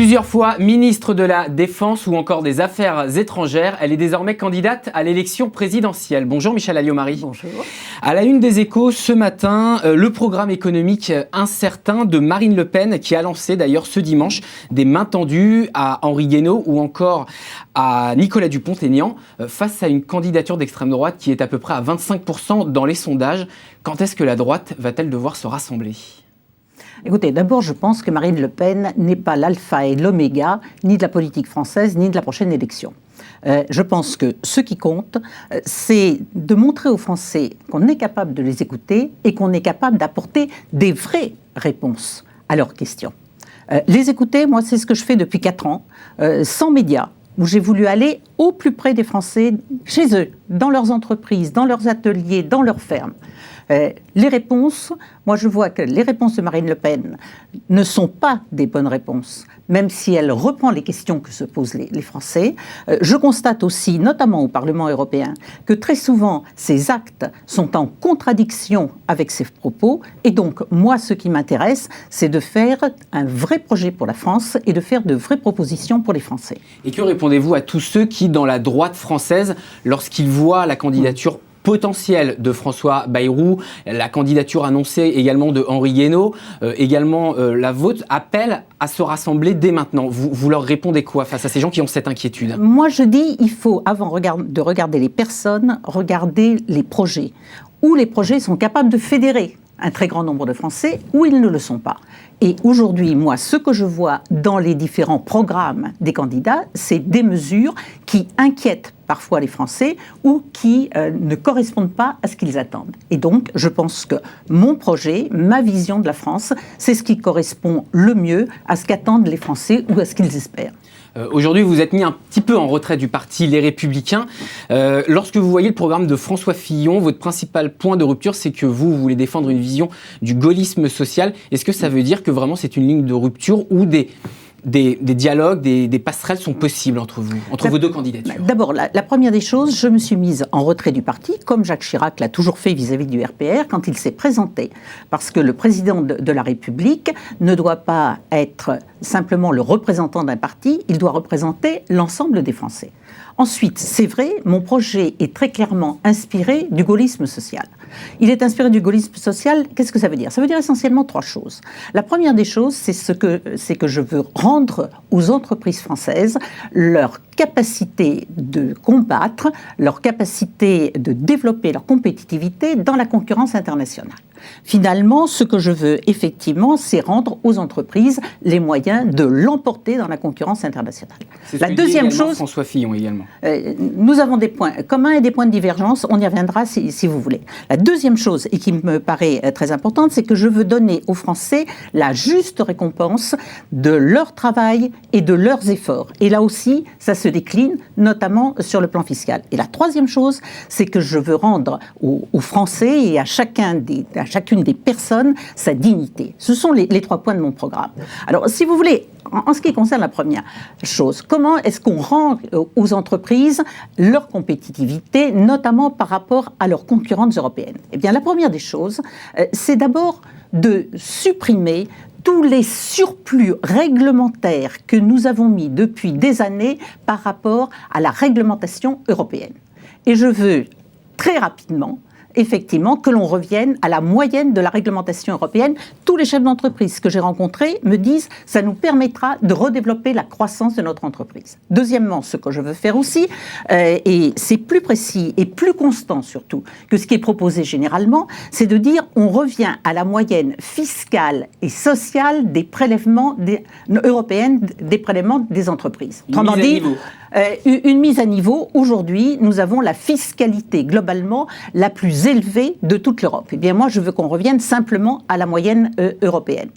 Plusieurs fois ministre de la Défense ou encore des Affaires étrangères, elle est désormais candidate à l'élection présidentielle. Bonjour Michèle Alliot-Marie. Bonjour. À la une des Échos ce matin, le programme économique incertain de Marine Le Pen qui a lancé d'ailleurs ce dimanche des mains tendues à Henri Guénaud ou encore à Nicolas Dupont-Aignan face à une candidature d'extrême droite qui est à peu près à 25% dans les sondages. Quand est-ce que la droite va-t-elle devoir se rassembler ? Écoutez, d'abord, je pense que Marine Le Pen n'est pas l'alpha et l'oméga, ni de la politique française, ni de la prochaine élection. Je pense que ce qui compte, c'est de montrer aux Français qu'on est capable de les écouter et qu'on est capable d'apporter des vraies réponses à leurs questions. Les écouter, moi, c'est ce que je fais depuis 4 ans, sans médias, où j'ai voulu aller au plus près des Français, chez eux, dans leurs entreprises, dans leurs ateliers, dans leurs fermes. Les réponses, moi je vois que les réponses de Marine Le Pen ne sont pas des bonnes réponses, même si elle reprend les questions que se posent les Français. Je constate aussi, notamment au Parlement européen, que très souvent ces actes sont en contradiction avec ses propos. Et donc, moi, ce qui m'intéresse, c'est de faire un vrai projet pour la France et de faire de vraies propositions pour les Français. Et que répondez-vous à tous ceux qui, dans la droite française, lorsqu'ils voient la candidature potentielle de François Bayrou, la candidature annoncée également de Henri Guénaud, également la vôtre, appellent à se rassembler dès maintenant. Vous leur répondez quoi face à ces gens qui ont cette inquiétude ? Moi, je dis, il faut, avant de regarder les personnes, regarder les projets. Où les projets sont capables de fédérer un très grand nombre de Français, ou ils ne le sont pas. Et aujourd'hui, moi, ce que je vois dans les différents programmes des candidats, c'est des mesures qui inquiètent parfois les Français ou qui ne correspondent pas à ce qu'ils attendent. Et donc, je pense que mon projet, ma vision de la France, c'est ce qui correspond le mieux à ce qu'attendent les Français ou à ce qu'ils espèrent. Aujourd'hui, vous êtes mis un petit peu en retrait du parti Les Républicains. Lorsque vous voyez le programme de François Fillon, votre principal point de rupture, c'est que vous voulez défendre une vision du gaullisme social. Est-ce que ça veut dire que vraiment c'est une ligne de rupture où des dialogues, des passerelles sont possibles entre vous, entre vos deux candidatures? D'abord, la première des choses, je me suis mise en retrait du parti, comme Jacques Chirac l'a toujours fait vis-à-vis du RPR, quand il s'est présenté. Parce que le président de la République ne doit pas être simplement le représentant d'un parti, il doit représenter l'ensemble des Français. Ensuite, c'est vrai, mon projet est très clairement inspiré du gaullisme social. Il est inspiré du gaullisme social, qu'est-ce que ça veut dire ? Ça veut dire essentiellement 3 choses. La première des choses, c'est que je veux rendre aux entreprises françaises leur capacité de combattre, leur capacité de développer leur compétitivité dans la concurrence internationale. Finalement, ce que je veux effectivement, c'est rendre aux entreprises les moyens de l'emporter dans la concurrence internationale. C'est la deuxième chose. François Fillon également. Nous avons des points communs et des points de divergence. On y reviendra si vous voulez. La deuxième chose, et qui me paraît très importante, c'est que je veux donner aux Français la juste récompense de leur travail et de leurs efforts. Et là aussi, ça se décline notamment sur le plan fiscal. Et la troisième chose, c'est que je veux rendre aux Français et à chacune des personnes sa dignité. Ce sont les 3 points de mon programme. Alors, si vous voulez, en ce qui concerne la première chose, comment est-ce qu'on rend aux entreprises leur compétitivité, notamment par rapport à leurs concurrentes européennes ? Eh bien, la première des choses, c'est d'abord de supprimer tous les surplus réglementaires que nous avons mis depuis des années par rapport à la réglementation européenne. Et je veux très rapidement effectivement, que l'on revienne à la moyenne de la réglementation européenne. Tous les chefs d'entreprise que j'ai rencontrés me disent que ça nous permettra de redévelopper la croissance de notre entreprise. Deuxièmement, ce que je veux faire aussi, et c'est plus précis et plus constant surtout que ce qui est proposé généralement, c'est de dire on revient à la moyenne fiscale et sociale des prélèvements européennes, des prélèvements des entreprises. Autrement dit, une mise à niveau. Aujourd'hui, nous avons la fiscalité globalement la plus élevée de toute l'Europe. Eh bien, moi, je veux qu'on revienne simplement à la moyenne européenne.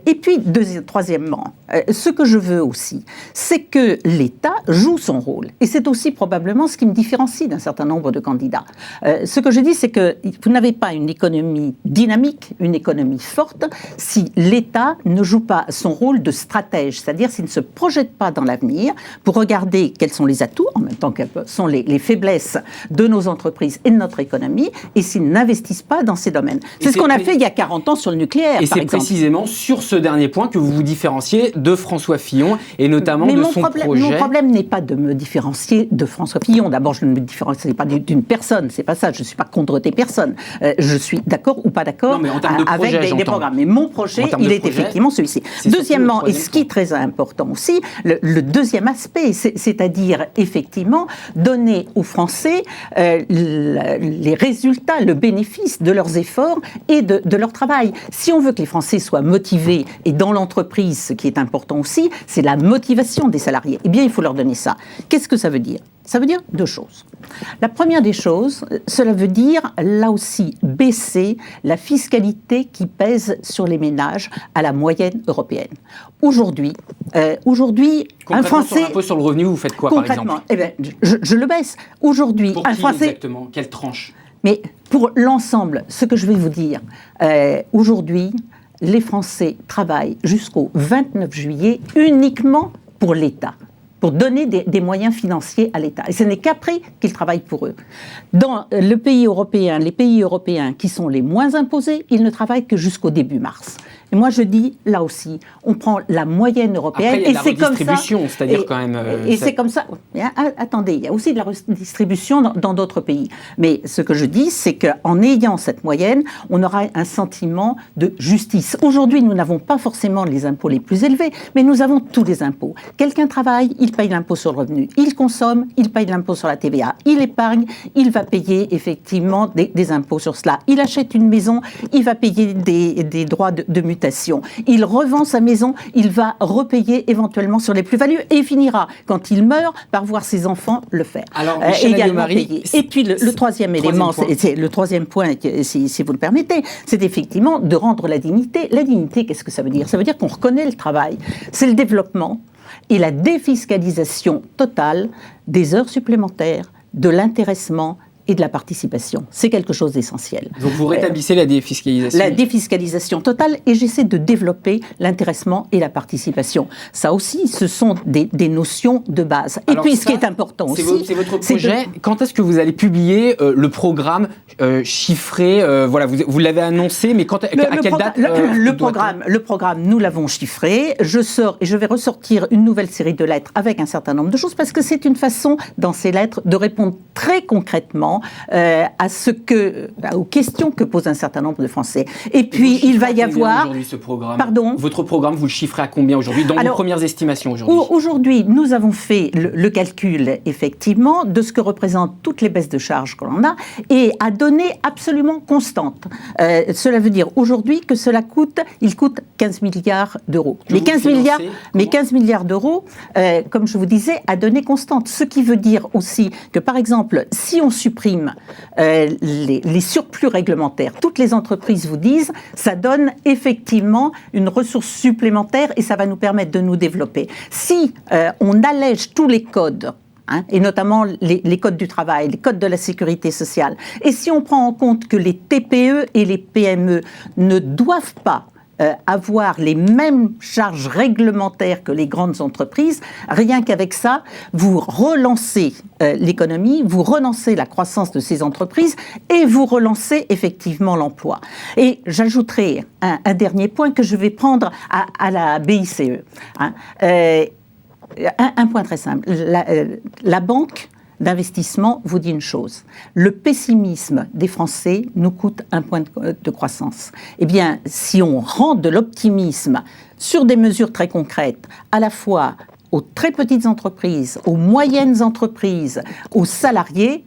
Et puis, troisièmement, ce que je veux aussi, c'est que l'État joue son rôle. Et c'est aussi probablement ce qui me différencie d'un certain nombre de candidats. Ce que je dis, c'est que vous n'avez pas une économie dynamique, une économie forte, si l'État ne joue pas son rôle de stratège, c'est-à-dire s'il ne se projette pas dans l'avenir pour regarder regarder quels sont les atouts, en même temps quelles sont les faiblesses de nos entreprises et de notre économie, et s'ils n'investissent pas dans ces domaines. C'est ce qu'on a fait il y a 40 ans sur le nucléaire, par exemple. Et c'est précisément sur ce dernier point que vous vous différenciez de François Fillon, et notamment de son projet. Mon problème n'est pas de me différencier de François Fillon. D'abord, je ne me différencie pas d'une personne, c'est pas ça, je ne suis pas contre des personnes. Je suis d'accord ou pas d'accord avec des programmes. Mais mon projet, il est effectivement celui-ci. Deuxièmement, et ce qui est très important aussi, le deuxième aspect, c'est-à-dire effectivement donner aux Français les résultats, le bénéfice de leurs efforts et de leur travail. Si on veut que les Français soient motivés, et dans l'entreprise, ce qui est important aussi, c'est la motivation des salariés. Eh bien, il faut leur donner ça. Qu'est-ce que ça veut dire ? Ça veut dire deux choses. La première des choses, cela veut dire, là aussi, baisser la fiscalité qui pèse sur les ménages à la moyenne européenne. Aujourd'hui, un Français... Sur l'impôt sur le revenu, vous faites quoi, par exemple ? Eh bien, je le baisse. Aujourd'hui, un Français... exactement ? Quelle tranche ? Mais pour l'ensemble, ce que je vais vous dire, aujourd'hui, les Français travaillent jusqu'au 29 juillet uniquement pour l'État, pour donner des moyens financiers à l'État. Et ce n'est qu'après qu'ils travaillent pour eux. Dans les pays européens qui sont les moins imposés, ils ne travaillent que jusqu'au début mars. Et moi, je dis, là aussi, on prend la moyenne européenne. Après, il y a de la redistribution, c'est-à-dire quand même... c'est comme ça. Attendez, il y a aussi de la redistribution dans d'autres pays. Mais ce que je dis, c'est qu'en ayant cette moyenne, on aura un sentiment de justice. Aujourd'hui, nous n'avons pas forcément les impôts les plus élevés, mais nous avons tous les impôts. Quelqu'un travaille, il paye l'impôt sur le revenu. Il consomme, il paye l'impôt sur la TVA. Il épargne, il va payer effectivement des impôts sur cela. Il achète une maison, il va payer des droits de mutation. Il revend sa maison, il va repayer éventuellement sur les plus-values et il finira, quand il meurt, par voir ses enfants le faire. Alors, également payer. Et puis le troisième élément, c'est le troisième point, si vous le permettez, c'est effectivement de rendre la dignité. La dignité, qu'est-ce que ça veut dire ? Ça veut dire qu'on reconnaît le travail. C'est le développement et la défiscalisation totale des heures supplémentaires, de l'intéressement et de la participation. C'est quelque chose d'essentiel. Donc vous rétablissez la défiscalisation ? La défiscalisation totale, et j'essaie de développer l'intéressement et la participation. Ça aussi, ce sont des notions de base. Et puis ce qui est important aussi... C'est votre projet. Quand est-ce que vous allez publier le programme chiffré voilà, vous l'avez annoncé, mais à quelle date le programme, nous l'avons chiffré. Je sors et je vais ressortir une nouvelle série de lettres avec un certain nombre de choses, parce que c'est une façon, dans ces lettres, de répondre très concrètement aux questions que posent un certain nombre de Français. Et puis, il va y avoir... Aujourd'hui, ce programme, Pardon ? Votre programme, vous le chiffrez à combien aujourd'hui, dans vos premières estimations aujourd'hui ? Aujourd'hui, nous avons fait le calcul, effectivement, de ce que représentent toutes les baisses de charges que l'on a, et à données absolument constantes. Cela veut dire aujourd'hui que il coûte 15 milliards d'euros. Mais 15 milliards d'euros, comme je vous disais, à données constantes. Ce qui veut dire aussi que, par exemple, si on supprime les surplus réglementaires, toutes les entreprises vous disent, ça donne effectivement une ressource supplémentaire et ça va nous permettre de nous développer. Si on allège tous les codes, et notamment les codes du travail, les codes de la sécurité sociale, et si on prend en compte que les TPE et les PME ne doivent pas avoir les mêmes charges réglementaires que les grandes entreprises, rien qu'avec ça, vous relancez l'économie, vous relancez la croissance de ces entreprises et vous relancez effectivement l'emploi. Et j'ajouterai un dernier point que je vais prendre à la BICE. Un point très simple. La banque d'investissement vous dit une chose. Le pessimisme des Français nous coûte un point de croissance. Eh bien, si on rend de l'optimisme sur des mesures très concrètes, à la fois aux très petites entreprises, aux moyennes entreprises, aux salariés,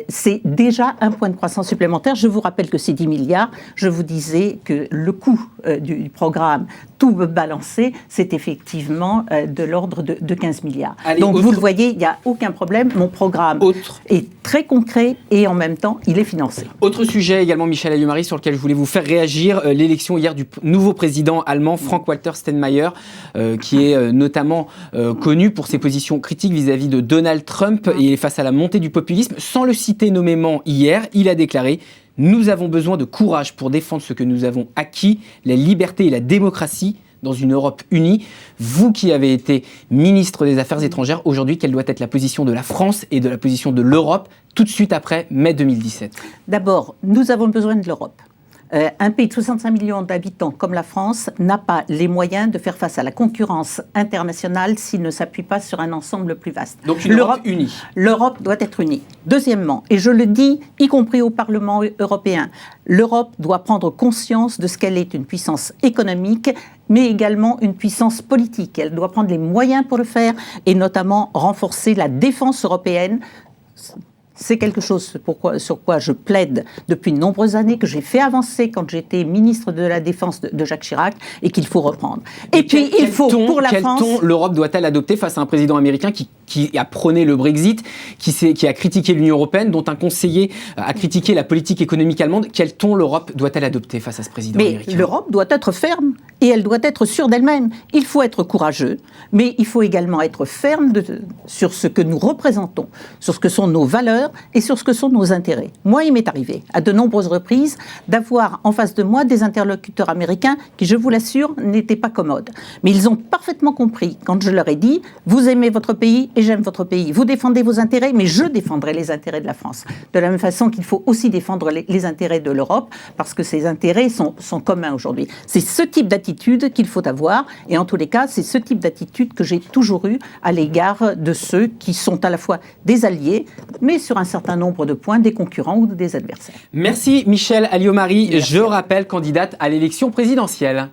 c'est déjà un point de croissance supplémentaire. Je vous rappelle que c'est 10 milliards. Je vous disais que le coût du programme, tout balancé, c'est effectivement de l'ordre de 15 milliards. Allez, donc vous le voyez, il n'y a aucun problème. Mon programme est très concret et en même temps, il est financé. Autre sujet également, Michel Alliot-Marie, sur lequel je voulais vous faire réagir, l'élection hier du nouveau président allemand, Frank-Walter Steinmeier, qui est notamment connu pour ses positions critiques vis-à-vis de Donald Trump et face à la montée du populisme. Sans le citer nommément hier, il a déclaré « Nous avons besoin de courage pour défendre ce que nous avons acquis, la liberté et la démocratie. dans une Europe unie. Vous qui avez été ministre des Affaires étrangères, aujourd'hui, quelle doit être la position de la France et de la position de l'Europe tout de suite après mai 2017? D'abord, nous avons besoin de l'Europe. Un pays de 65 millions d'habitants comme la France n'a pas les moyens de faire face à la concurrence internationale s'il ne s'appuie pas sur un ensemble plus vaste. Donc une Europe unie. L'Europe doit être unie. Deuxièmement, et je le dis, y compris au Parlement européen, l'Europe doit prendre conscience de ce qu'elle est, une puissance économique, mais également une puissance politique. Elle doit prendre les moyens pour le faire et notamment renforcer la défense européenne. C'est quelque chose sur quoi je plaide depuis de nombreuses années, que j'ai fait avancer quand j'étais ministre de la Défense de Jacques Chirac et qu'il faut reprendre. Et puis, il faut, pour la France... Quel ton l'Europe doit-elle adopter face à un président américain qui a prôné le Brexit, qui a critiqué l'Union européenne, dont un conseiller a critiqué la politique économique allemande? Quel ton l'Europe doit-elle adopter face à ce président américain? L'Europe doit être ferme et elle doit être sûre d'elle-même. Il faut être courageux, mais il faut également être ferme sur ce que nous représentons, sur ce que sont nos valeurs et sur ce que sont nos intérêts. Moi, il m'est arrivé à de nombreuses reprises d'avoir en face de moi des interlocuteurs américains qui, je vous l'assure, n'étaient pas commodes. Mais ils ont parfaitement compris quand je leur ai dit « Vous aimez votre pays et j'aime votre pays. Vous défendez vos intérêts, mais je défendrai les intérêts de la France. » De la même façon qu'il faut aussi défendre les intérêts de l'Europe, parce que ces intérêts sont communs aujourd'hui. C'est ce type d'attitude qu'il faut avoir, et en tous les cas, c'est ce type d'attitude que j'ai toujours eu à l'égard de ceux qui sont à la fois des alliés, mais sur un certain nombre de points, des concurrents ou des adversaires. Merci Michèle Alliot-Marie, je rappelle candidate à l'élection présidentielle.